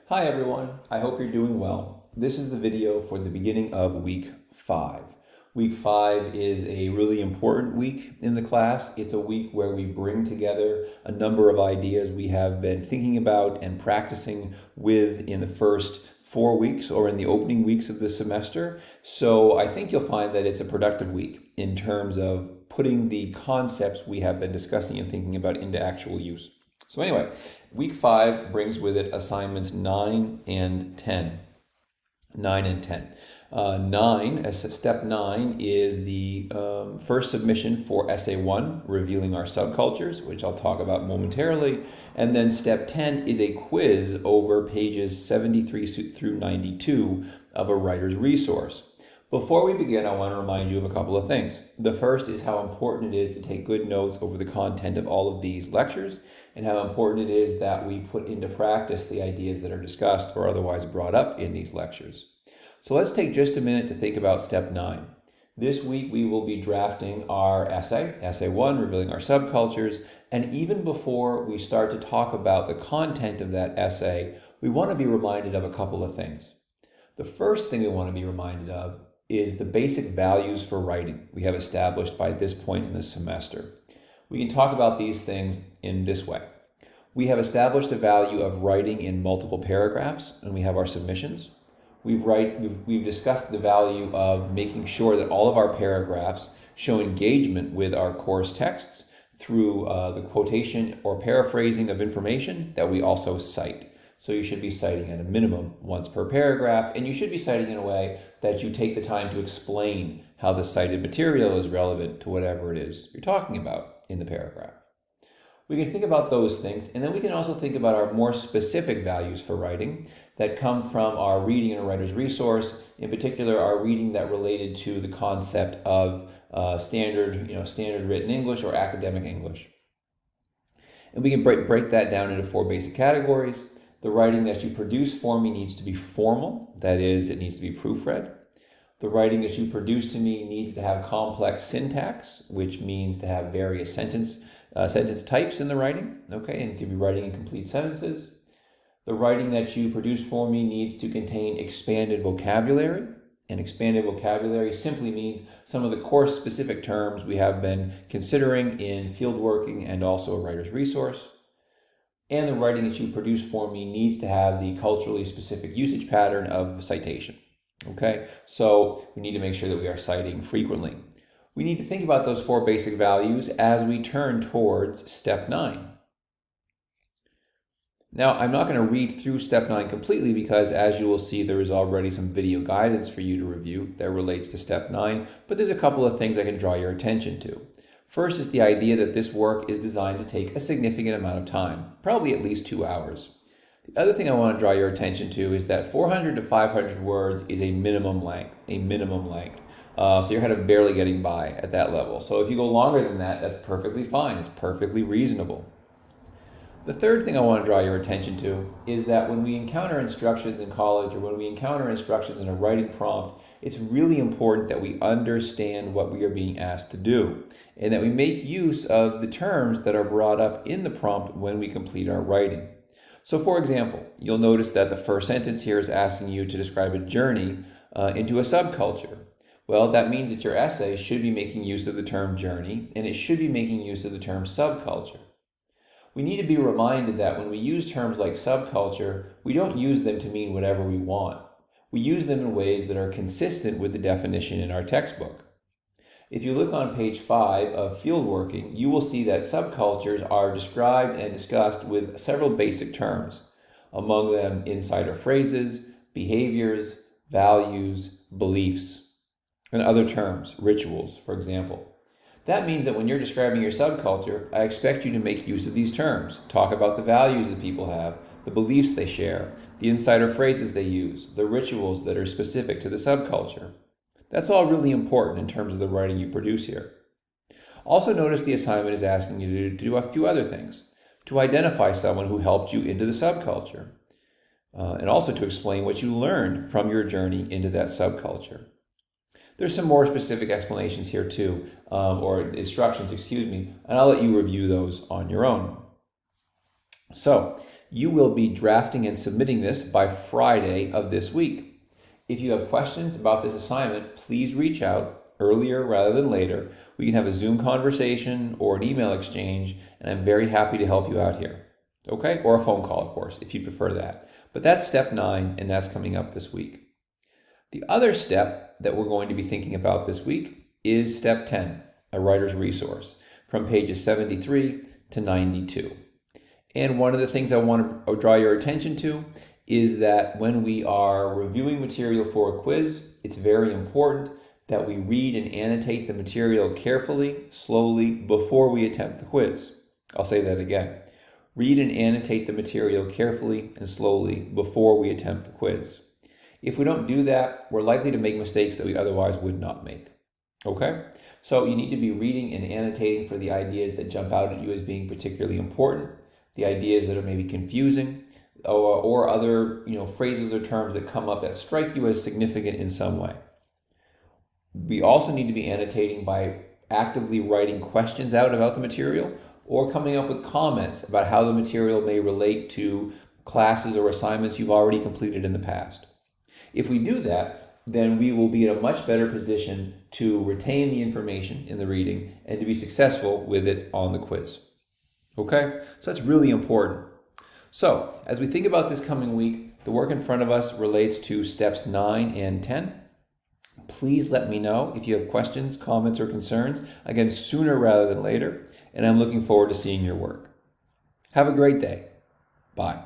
Hi everyone, I hope you're doing well. This is the video for the beginning of week 5. Week 5 is a really important week in the class. It's a week where we bring together a number of ideas we have been thinking about and practicing with in the first 4 weeks or in the opening weeks of the semester. So I think you'll find that it's a productive week in terms of putting the concepts we have been discussing and thinking about into actual use. So anyway, week 5 brings with it assignments 9 and 10. 9 and 10. Step 9 is the first submission for Essay 1, Revealing Our Subcultures, which I'll talk about momentarily. And then Step 10 is a quiz over pages 73 through 92 of a writer's resource. Before we begin, I want to remind you of a couple of things. The first is how important it is to take good notes over the content of all of these lectures, and how important it is that we put into practice the ideas that are discussed or otherwise brought up in these lectures. So let's take just a minute to think about Step 9. This week we will be drafting our Essay 1, Revealing Our Subcultures, and even before we start to talk about the content of that essay, we want to be reminded of a couple of things. The first thing we want to be reminded of is the basic values for writing we have established by this point in the semester. We can talk about these things in this way. We have established the value of writing in multiple paragraphs, and we have our submissions. We've discussed the value of making sure that all of our paragraphs show engagement with our course texts through the quotation or paraphrasing of information that we also cite. So you should be citing at a minimum once per paragraph, and you should be citing in a way that you take the time to explain how the cited material is relevant to whatever it is you're talking about in the paragraph. We can think about those things, and then we can also think about our more specific values for writing that come from our reading in a writer's resource, in particular our reading that related to the concept of standard written English or academic English. And we can break that down into 4 basic categories. The writing that you produce for me needs to be formal, that is, it needs to be proofread. The writing that you produce to me needs to have complex syntax, which means to have various sentence types in the writing, okay, and to be writing in complete sentences. The writing that you produce for me needs to contain expanded vocabulary, and expanded vocabulary simply means some of the course-specific terms we have been considering in fieldworking and also a writer's resource. And the writing that you produce for me needs to have the culturally specific usage pattern of citation. Okay, so we need to make sure that we are citing frequently. We need to think about those 4 basic values as we turn towards Step 9. Now, I'm not going to read through Step 9 completely because, as you will see, there is already some video guidance for you to review that relates to Step 9, but there's a couple of things I can draw your attention to. First is the idea that this work is designed to take a significant amount of time, probably at least 2 hours. The other thing I want to draw your attention to is that 400 to 500 words is a minimum length. So you're kind of barely getting by at that level. So if you go longer than that, that's perfectly fine. It's perfectly reasonable. The third thing I want to draw your attention to is that when we encounter instructions in college or when we encounter instructions in a writing prompt, it's really important that we understand what we are being asked to do and that we make use of the terms that are brought up in the prompt when we complete our writing. So for example, you'll notice that the first sentence here is asking you to describe a journey into a subculture. Well, that means that your essay should be making use of the term journey and it should be making use of the term subculture. We need to be reminded that when we use terms like subculture, we don't use them to mean whatever we want. We use them in ways that are consistent with the definition in our textbook. If you look on page 5 of fieldworking, you will see that subcultures are described and discussed with several basic terms, among them insider phrases, behaviors, values, beliefs, and other terms, rituals, for example. That means that when you're describing your subculture, I expect you to make use of these terms. Talk about the values that people have, the beliefs they share, the insider phrases they use, the rituals that are specific to the subculture. That's all really important in terms of the writing you produce here. Also notice the assignment is asking you to do a few other things. To identify someone who helped you into the subculture, and also to explain what you learned from your journey into that subculture. There's some more specific explanations here too, or instructions, and I'll let you review those on your own. So, You will be drafting and submitting this by Friday of this week. If you have questions about this assignment, please reach out earlier rather than later. We can have a Zoom conversation or an email exchange, and I'm very happy to help you out here. Okay? Or a phone call, of course, if you prefer that. But that's step 9, and that's coming up this week. The other step that we're going to be thinking about this week is step 10, a writer's resource, from pages 73 to 92. And one of the things I want to draw your attention to is that when we are reviewing material for a quiz, it's very important that we read and annotate the material carefully, slowly, before we attempt the quiz. I'll say that again. Read and annotate the material carefully and slowly before we attempt the quiz. If we don't do that, we're likely to make mistakes that we otherwise would not make. Okay? So you need to be reading and annotating for the ideas that jump out at you as being particularly important, the ideas that are maybe confusing, or other phrases or terms that come up that strike you as significant in some way. We also need to be annotating by actively writing questions out about the material or coming up with comments about how the material may relate to classes or assignments you've already completed in the past. If we do that, then we will be in a much better position to retain the information in the reading and to be successful with it on the quiz. Okay? So that's really important. So as we think about this coming week, the work in front of us relates to steps 9 and 10. Please let me know if you have questions, comments, or concerns, again, sooner rather than later, and I'm looking forward to seeing your work. Have a great day. Bye.